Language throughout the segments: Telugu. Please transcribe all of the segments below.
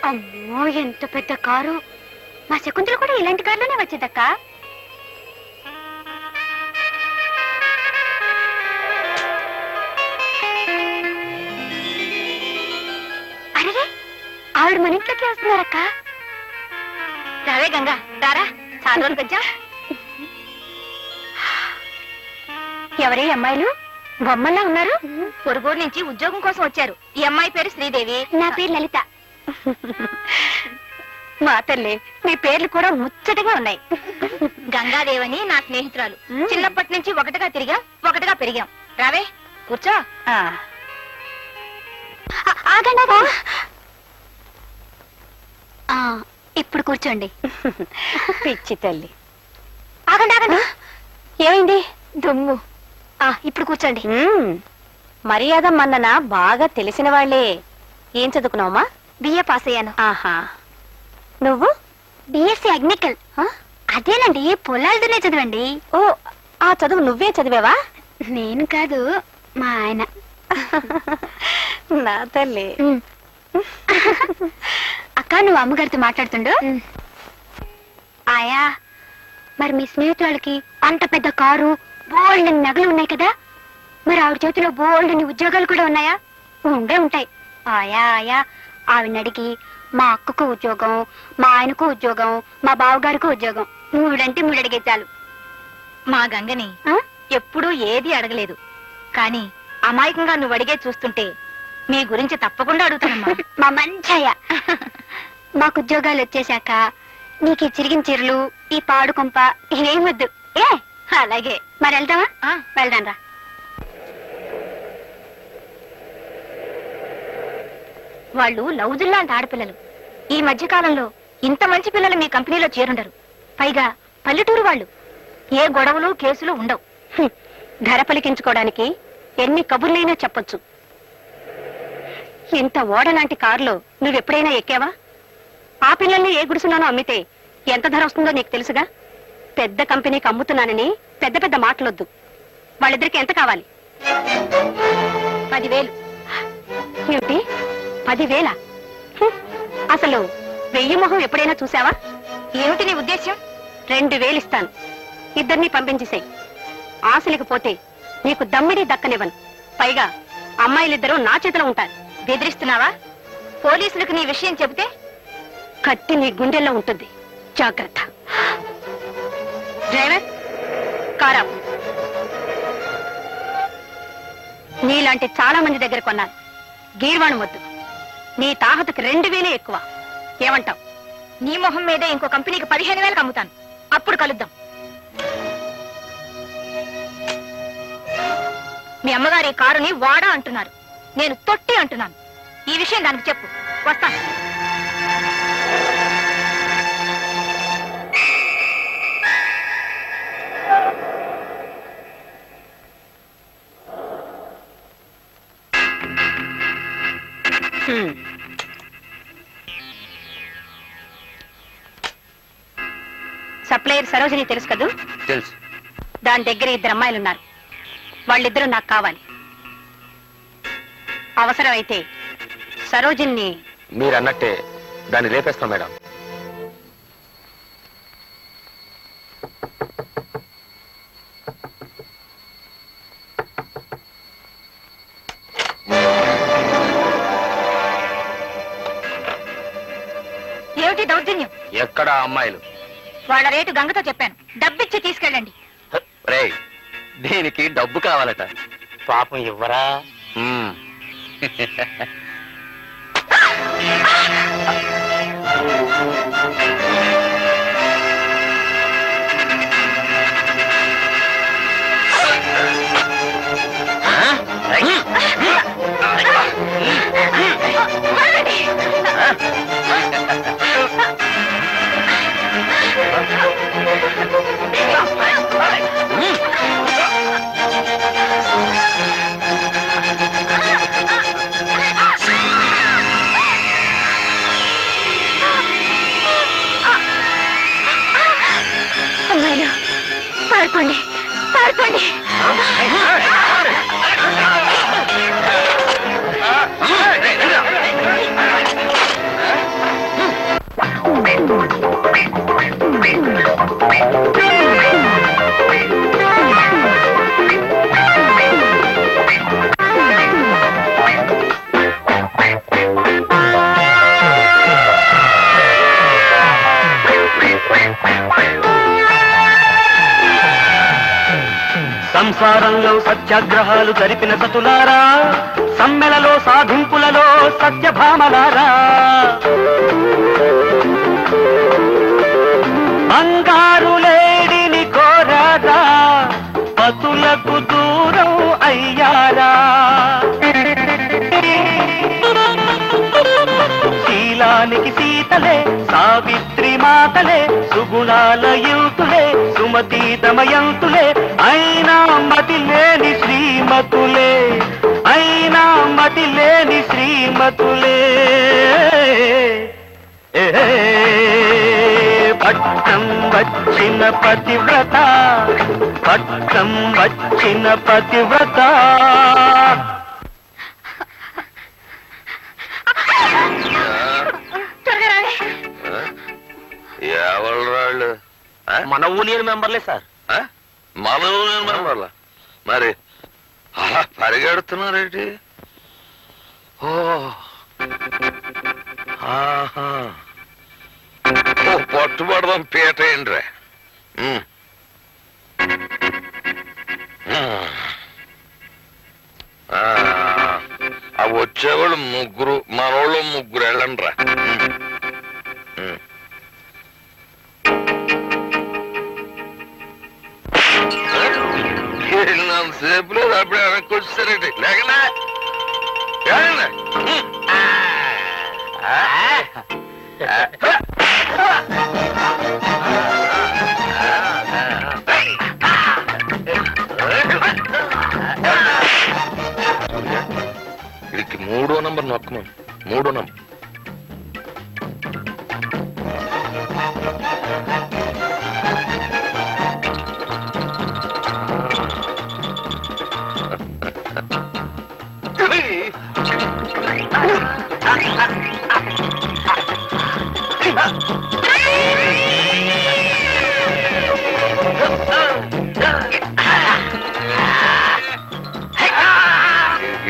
అమ్మో ఎంత పెద్ద కారు. మా శకుంతల కూడా ఇలాంటి కారులోనే వచ్చేదక్క. అరే ఆవిడ మన ఇంట్లోకి వస్తున్నారక్క. రావే గంగా రారా, చాలా రోజులు వచ్చా. ఎవరే అమ్మాయిలు బొమ్మల్లా ఉన్నారు? పొరుగురు నుంచి ఉద్యోగం కోసం వచ్చారు. ఈ అమ్మాయి పేరు శ్రీదేవి, నా పేరు లలిత. మా తల్లి మీ పేర్లు కూడా ముచ్చటగా ఉన్నాయి. గంగాదేవని నా స్నేహితురాలు. చిన్నప్పటి నుంచి ఒకటిగా తిరిగాం, ఒకటిగా పెరిగాం. రావే కూర్చో. ఇప్పుడు కూర్చోండి. పిచ్చి తల్లి. ఆగండి ఆగండి. ఏమైంది? దుమ్ము. ఇప్పుడు కూర్చోండి. మర్యాద మన్నన బాగా తెలిసిన వాళ్లే. ఏం చదువుకున్నావమ్మా? బిఏ పాస్ అయ్యాను. ఆహా. నువ్వు? బిఎస్సి అగ్నికల్. అదేనండి, పొలాలతోనే చదవండి. ఓ, ఆ చదువు నువ్వే చదివావా? నేను కాదు, మా ఆయన. నా తల్లి. అక్క నువ్వు అమ్మగారితో మాట్లాడుతుండు. ఆయా, మరి మీ స్నేహితురాలకి అంత పెద్ద కారు, బోల్డ్ నగలు ఉన్నాయి కదా, మరి ఆవిడ చేతిలో బోల్డ్ ఉద్యోగాలు కూడా ఉన్నాయా? ఉండే ఉంటాయి. ఆయా ఆయా ఆవిడని అడిగి మా అక్కకు ఉద్యోగం, మా ఆయనకు ఉద్యోగం, మా బావగారికి ఉద్యోగం, మూడంటే మూడు అడిగే చాలు. మా గంగని ఎప్పుడూ ఏది అడగలేదు, కానీ అమాయకంగా నువ్వు అడిగే చూస్తుంటే మీ గురించి తప్పకుండా అడుగుతానమ్మా. మా మంచయ్య. మాకు ఉద్యోగాలు వచ్చేశాక నీకు ఈ చిరిగిన చీరలు, ఈ పాడు కొంప ఏమొద్దు. ఏ అలాగే. మరి వెళ్దామా? వెళ్దాం రా. వాళ్ళు లౌజుల్లాంటి ఆడపిల్లలు. ఈ మధ్య కాలంలో ఇంత మంచి పిల్లలు మీ కంపెనీలో చేరుండరు. పైగా పల్లెటూరు వాళ్ళు. ఏ గొడవలు కేసులు ఉండవు. ధర పలికించుకోవడానికి ఎన్ని కబుర్లైనా చెప్పొచ్చు. ఇంత ఓడలాంటి కారులో నువ్వెప్పుడైనా ఎక్కావా? ఆ పిల్లల్ని ఏ గుడిసున్నానో అమ్మితే ఎంత ధర వస్తుందో నీకు తెలుసుగా. పెద్ద కంపెనీకి అమ్ముతున్నానని పెద్ద పెద్ద మాటలొద్దు. వాళ్ళిద్దరికి ఎంత కావాలి? 10,000. ఏమిటి 10,000? అసలు 1000 మొహం ఎప్పుడైనా చూసావా? ఏమిటి నీ ఉద్దేశ్యం? 2,000 ఇస్తాను. ఇద్దరిని పంపించేసాయి. ఆశలకు పోతే నీకు దమ్మిడి దక్కనివ్వను. పైగా అమ్మాయిలిద్దరూ నా చేతిలో ఉంటారు. బెదిరిస్తున్నావా? పోలీసులకు నీ విషయం చెబితే కత్తి నీ గుండెల్లో ఉంటుంది. జాగ్రత్త. డ్రైవర్, కారా. నీలాంటి చాలా మంది దగ్గర కొన్నాను. గీర్వాణం వద్దు. నీ తాహతకు 2,000 ఎక్కువ. ఏమంటావు? నీ మొహం మీదే ఇంకో కంపెనీకి 15,000 అమ్ముతాను. అప్పుడు కలుద్దాం. మీ అమ్మగారి కారుని వాడా అంటున్నారు, నేను తొట్టి అంటున్నాను. ఈ విషయం దానికి చెప్పు. వస్తాను. సప్లయర్ సరోజిని తెలుసు కదూ? తెలుసు. దాని దగ్గర 2 అమ్మాయిలున్నారు. వాళ్ళిద్దరూ నాకు కావాలి. అవసరమైతే సరోజిని. మీరన్నట్టే దాన్ని రేపేస్తాం మేడం. ఏమిటి దౌర్జన్యం? ఎక్కడ అమ్మాయిలు? వాళ్ళ రేటు గంగతో చెప్పాను. డబ్బిచ్చి తీసుకెళ్ళండి. రేయ్, దీనికి డబ్బు కావాలట. పాపం ఇవ్వరా? పారిపోండి, పారిపోండి. సంసారంలో సత్యాగ్రహాలు జరిపిన సతులారా, సమ్మెలలో సాధింపులలో సత్యభామలారా, బంగారు లేడిని కోరారా, పతులకు దూరం అయ్యారా. శీలానికి సీతలే, సావిత్రి మాతలే, సుగుణాల యుతులే, సుమతి దమయంతులే, అయినా మతి లేని శ్రీమతులే, అయినా మతి లేని శ్రీమతులే. పట్టం వచ్చిన పతివ్రత, పట్టం వచ్చిన పతివ్రత. ఎవరు వాళ్ళు? మన యూనియన్ మెంబర్లే సార్. మన యూనియన్ మెంబర్లా? మరి అలా పరిగెడుతున్నారేంటి? ఓ ఆహా, ఓ పట్టుబడదాం పీట ఏంట్రా. ఆ వచ్చేవాళ్ళు ముగ్గురు, మనోళ్ళు ముగ్గురు వెళ్ళండి రా. సేపు లేదు, అప్పుడే వెనక్కి వచ్చేసారేంటి? లేకనా వీడికి 3వ నంబర్ నొక్కమను. 3వ నంబర్.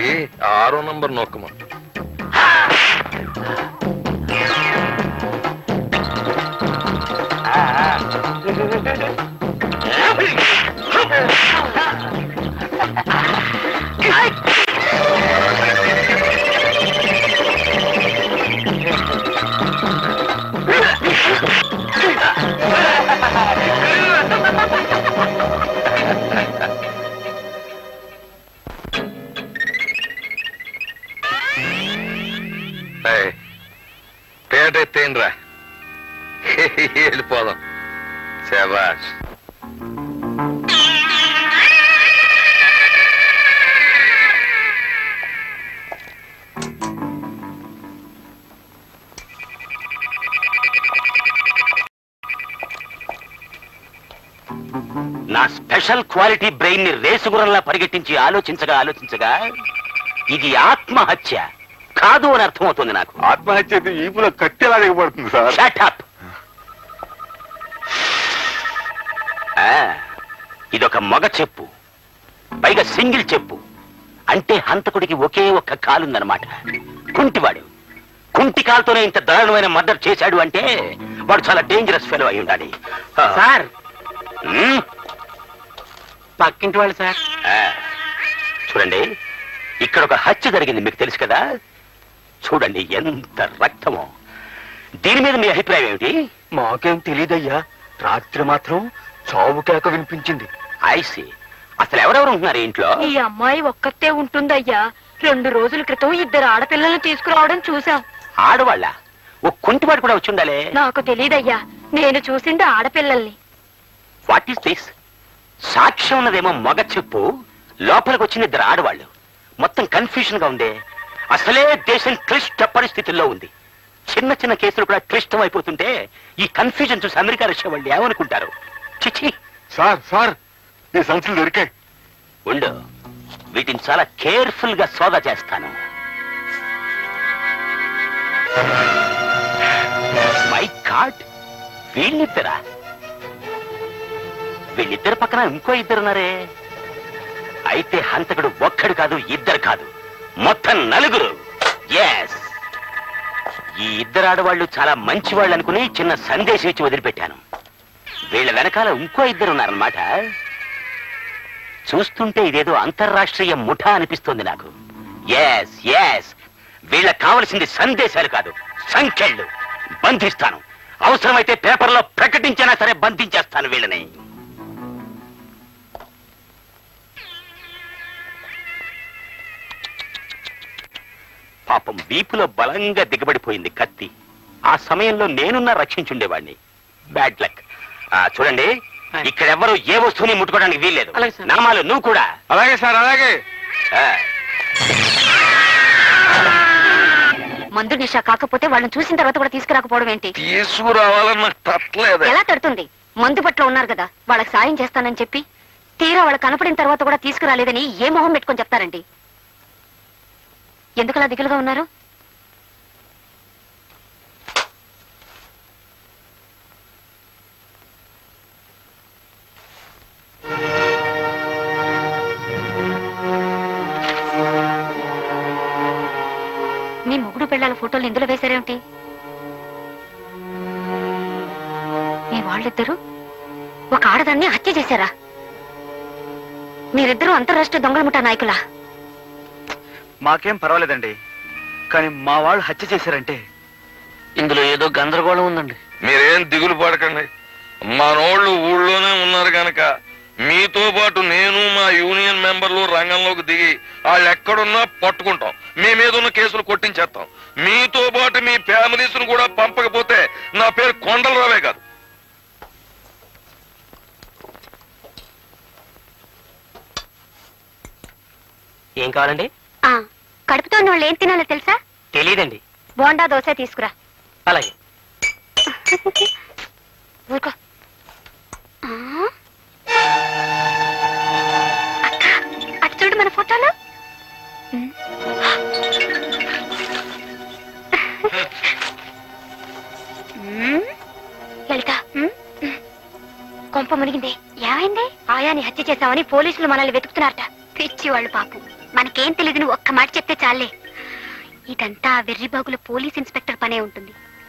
ఇది 6వ నంబర్ నొక్కమా. పేట ఎత్తేయండిరా, వెళ్ళిపోదాం. శభాష్. నా స్పెషల్ క్వాలిటీ బ్రెయిన్ ని రేసుగురంలా పరిగెట్టించి ఆలోచించగా ఇది ఆత్మహత్య కాదు అని అర్థమవుతుంది నాకు. ఆత్మహత్య ఈపులో కట్టెలా దిగబడుతుంది సార్. Shut up. ఇదొక మగ చెప్పు, పైగా సింగిల్ చెప్పు. అంటే హంతకుడికి ఒకే ఒక్క కాలుందనమాట. కుంటివాడు కుంటి కాలుతోనే ఇంత దారుణమైన మర్డర్ చేశాడు అంటే వాడు చాలా డేంజరస్ ఫెలో అయి ఉండాలి. సార్, పక్కింటి వాళ్ళు సార్. చూడండి, ఇక్కడ ఒక హత్య జరిగింది, మీకు తెలుసు కదా. చూడండి ఎంత రక్తమో. దీని మీద మీ అభిప్రాయం ఏమిటి? మాకేం తెలీదయ్యా, రాత్రి మాత్రం చావు కేక వినిపించింది. ఐసి. అసలు ఎవరెవరు ఉంటున్నారు ఇంట్లో? ఈ అమ్మాయి ఒక్కతే ఉంటుందయ్యా. 2 రోజుల క్రితం 2 ఆడపిల్లల్ని తీసుకురావడం చూసాం. ఆడవాళ్ళ? ఓ కుంటివాడు కూడా వచ్చి ఉండాలి. నాకు తెలీదయ్యా, నేను చూసింది ఆడపిల్లల్ని. What is this? సాక్ష్యం ఉన్నదేమో మగ చెప్పు, లోపలికి వచ్చిన 2 ఆడవాళ్ళు. మొత్తం కన్ఫ్యూజన్ గా ఉందే. అసలే దేశం క్లిష్ట పరిస్థితుల్లో ఉంది. చిన్న చిన్న కేసులు కూడా క్లిష్టం అయిపోతుంటే ఈ కన్ఫ్యూజన్ చూసి అమెరికా రష్యా వాళ్ళు ఏమనుకుంటారు? చిచి. సార్ సార్, ఈ సంచులు దొరికాయి. ఉండు, వీటిని చాలా కేర్ఫుల్ గా సోదా చేస్తాను. మై గాడ్, వీళ్ళిద్దరా? వీళ్ళిద్దరు పక్కన ఇంకో 2 ఉన్నారే. అయితే హంతకుడు ఒక్కడు కాదు, 2 కాదు, మొత్తం 4. ఎస్. ఈ 2 ఆడవాళ్ళు చాలా మంచి వాళ్ళు అనుకుని చిన్న సందేశం ఇచ్చి వదిలిపెట్టాను. వీళ్ళ వెనకాల ఇంకో 2 ఉన్నారన్నమాట. చూస్తుంటే ఇదేదో అంతర్రాష్ట్రీయ ముఠా అనిపిస్తుంది నాకు. ఎస్ ఎస్, వీళ్ళకి కావలసింది సందేశాలు కాదు, సంఖ్యలు. బంధిస్తాను, అవసరమైతే పేపర్లో ప్రకటించినా సరే బంధించేస్తాను వీళ్ళని. పాపం వీపులో బలంగా దిగబడిపోయింది కత్తి. ఆ సమయంలో నేనున్నా రక్షించుండేవాడిని. Bad luck. చూడండి, ఇక్కడెవ్వరూ ఏ వస్తువుని ముట్టుకోవడానికి వీల్లేదు. అలాగే సార్. నామాలు నువ్వు కూడా. అలాగే సార్, అలాగే. ఆ, మందు నిషా కాకపోతే వాళ్ళని చూసిన తర్వాత కూడా తీసుకురాకపోవడం ఏంటి? తీసుకురావాలని నాకు తట్టలేదు. ఎలా తడుతుంది? మందు పట్ల ఉన్నారు కదా, వాళ్ళకి సాయం చేస్తానని చెప్పి తీరా వాళ్ళకి కనపడిన తర్వాత కూడా తీసుకురాలేదని ఏ మొహం పెట్టుకొని చెప్తారండి? ఎందుకలా దిగులుగా ఉన్నారు? మీ మొగుడు పిల్లల ఫోటోలు ఇందులో వేశారేమిటి? మీ వాళ్ళిద్దరూ ఒక ఆడదాన్ని హత్య చేశారా? మీరిద్దరూ అంతర్రాష్ట్రీయ దొంగల ముఠా నాయకులా? మాకేం పర్వాలేదండి, కానీ మా వాళ్ళు హత్య చేశారంటే ఇందులో ఏదో గందరగోళం ఉందండి. మీరేం దిగులు పడకండి. మనోళ్ళు ఊళ్ళోనే ఉన్నారు గనక మీతో పాటు నేను మా యూనియన్ మెంబర్లు రంగంలోకి దిగి వాళ్ళు ఎక్కడున్నా పట్టుకుంటాం. మీ మీద ఉన్న కేసులు కొట్టించేస్తాం. మీతో పాటు మీ ఫ్యామిలీస్ ను కూడా పంపకపోతే నా పేరు కొండలరావే కాదు. ఏం కావాలండి? కడుపుతో ఉన్న వాళ్ళు ఏం తినాలో తెలుసా? తెలియదండి. బోండా దోశ తీసుకురా. అలాగే. ఊరుకో. ఆ? అక్క, అటు చూడు మన ఫోటోలు. ఉమ్. ఉమ్. లలిత, కొంప మునిగింది. ఏమైంది? ఆయాని హత్య చేశామని పోలీసులు మనల్ని వెతుకుతున్నారట. పిచ్చి వాళ్ళు పాపం. మనకేం తెలియదు, నువ్వు ఒక్క మాట చెప్తే చాలే. ఇదంతా వెర్రిబాగుల పోలీస్ ఇన్స్పెక్టర్ పనే ఉంటుంది.